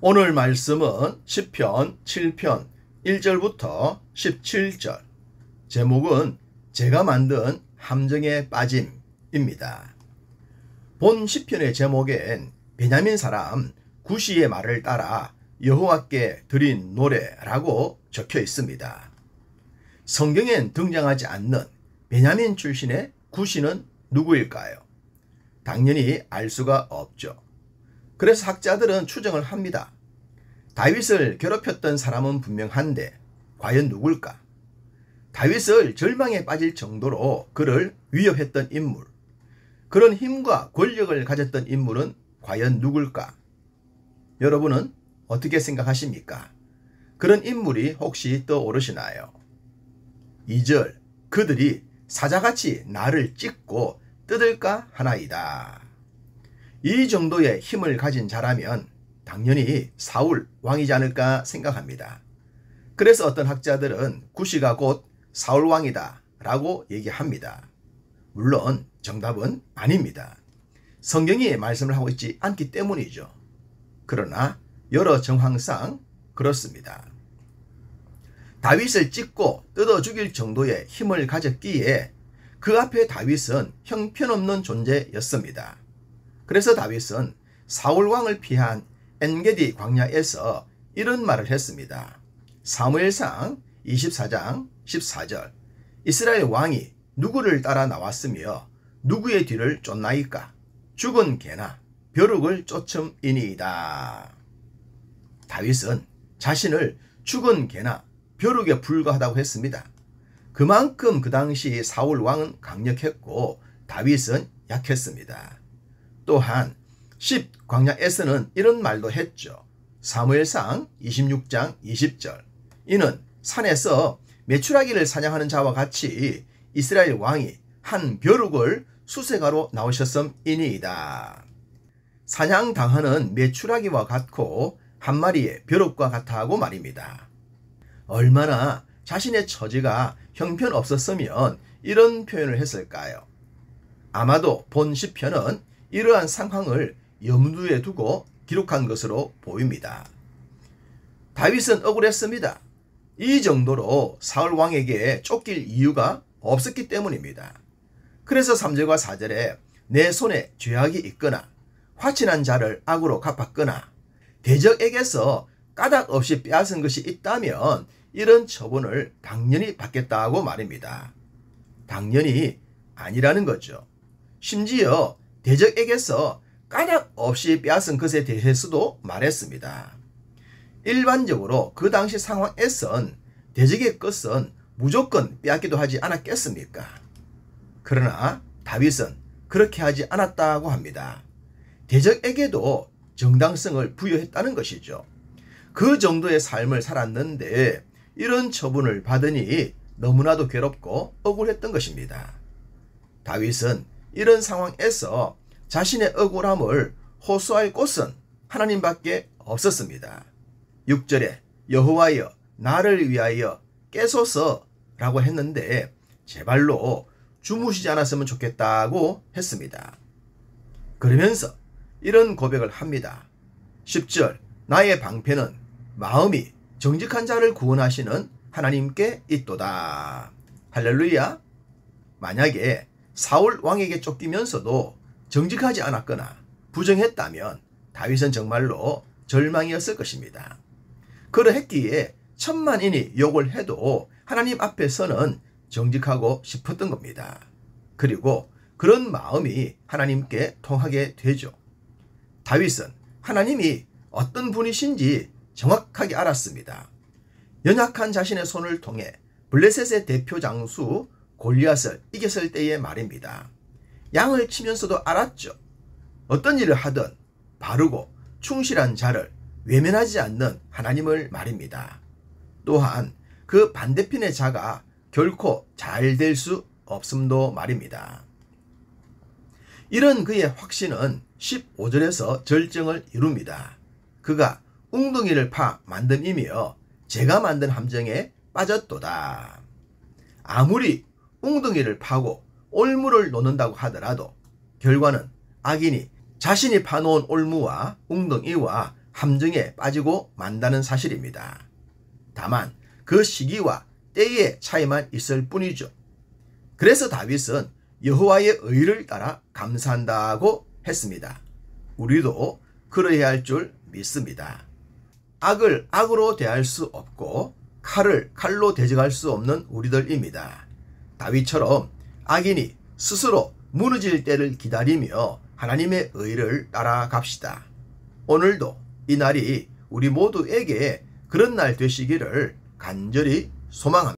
오늘 말씀은 시편 7편 1절부터 17절. 제목은 제가 만든 함정에 빠짐입니다. 본 시편의 제목엔 베냐민 사람 구시의 말을 따라 여호와께 드린 노래라고 적혀 있습니다. 성경엔 등장하지 않는 베냐민 출신의 구시는 누구일까요? 당연히 알 수가 없죠. 그래서 학자들은 추정을 합니다. 다윗을 괴롭혔던 사람은 분명한데 과연 누굴까? 다윗을 절망에 빠질 정도로 그를 위협했던 인물, 그런 힘과 권력을 가졌던 인물은 과연 누굴까? 여러분은 어떻게 생각하십니까? 그런 인물이 혹시 떠오르시나요? 2절, 그들이 사자같이 나를 찢고 뜯을까 하나이다. 이 정도의 힘을 가진 자라면 당연히 사울 왕이지 않을까 생각합니다. 그래서 어떤 학자들은 구시가 곧 사울 왕이다 라고 얘기합니다. 물론 정답은 아닙니다. 성경이 말씀을 하고 있지 않기 때문이죠. 그러나 여러 정황상 그렇습니다. 다윗을 찢고 뜯어 죽일 정도의 힘을 가졌기에 그 앞에 다윗은 형편없는 존재였습니다. 그래서 다윗은 사울 왕을 피한 엔게디 광야에서 이런 말을 했습니다. 사무엘상 24장 14절. 이스라엘 왕이 누구를 따라 나왔으며 누구의 뒤를 쫓나이까? 죽은 개나 벼룩을 쫓음이니이다. 다윗은 자신을 죽은 개나 벼룩에 불과하다고 했습니다. 그만큼 그 당시 사울 왕은 강력했고 다윗은 약했습니다. 또한 10광야에서는 이런 말도 했죠. 사무엘상 26장 20절. 이는 산에서 메추라기를 사냥하는 자와 같이 이스라엘 왕이 한 벼룩을 수색하러 나오셨음이니이다. 사냥당하는 메추라기와 같고 한 마리의 벼룩과 같아 하고 말입니다. 얼마나 자신의 처지가 형편없었으면 이런 표현을 했을까요? 아마도 본 시편은 이러한 상황을 염두에 두고 기록한 것으로 보입니다. 다윗은 억울했습니다. 이 정도로 사울 왕에게 쫓길 이유가 없었기 때문입니다. 그래서 3절과 4절에 내 손에 죄악이 있거나 화친한 자를 악으로 갚았거나 대적에게서 까닭 없이 빼앗은 것이 있다면 이런 처분을 당연히 받겠다고 말입니다. 당연히 아니라는 거죠. 심지어 대적에게서 까닭 없이 빼앗은 것에 대해서도 말했습니다. 일반적으로 그 당시 상황에선 대적의 것은 무조건 빼앗기도 하지 않았겠습니까? 그러나 다윗은 그렇게 하지 않았다고 합니다. 대적에게도 정당성을 부여했다는 것이죠. 그 정도의 삶을 살았는데 이런 처분을 받으니 너무나도 괴롭고 억울했던 것입니다. 다윗은 이런 상황에서 자신의 억울함을 호소할 곳은 하나님밖에 없었습니다. 6절에 여호와여 나를 위하여 깨소서라고 했는데 제발로 주무시지 않았으면 좋겠다고 했습니다. 그러면서 이런 고백을 합니다. 10절 나의 방패는 마음이 정직한 자를 구원하시는 하나님께 있도다. 할렐루야. 만약에 사울 왕에게 쫓기면서도 정직하지 않았거나 부정했다면 다윗은 정말로 절망이었을 것입니다. 그러했기에 천만인이 욕을 해도 하나님 앞에서는 정직하고 싶었던 겁니다. 그리고 그런 마음이 하나님께 통하게 되죠. 다윗은 하나님이 어떤 분이신지 정확하게 알았습니다. 연약한 자신의 손을 통해 블레셋의 대표 장수 골리앗을 이겼을 때의 말입니다. 양을 치면서도 알았죠. 어떤 일을 하든 바르고 충실한 자를 외면하지 않는 하나님을 말입니다. 또한 그 반대편의 자가 결코 잘 될 수 없음도 말입니다. 이런 그의 확신은 15절에서 절정을 이룹니다. 그가 웅덩이를 파 만듦이며 제가 만든 함정에 빠졌도다. 아무리 웅덩이를 파고 올무를 놓는다고 하더라도 결과는 악인이 자신이 파놓은 올무와 웅덩이와 함정에 빠지고 만다는 사실입니다. 다만 그 시기와 때의 차이만 있을 뿐이죠. 그래서 다윗은 여호와의 의를 따라 감사한다고 했습니다. 우리도 그러해야 할 줄 믿습니다. 악을 악으로 대할 수 없고 칼을 칼로 대적할 수 없는 우리들입니다. 다윗처럼 악인이 스스로 무너질 때를 기다리며 하나님의 의를 따라갑시다. 오늘도 이 날이 우리 모두에게 그런 날 되시기를 간절히 소망합니다.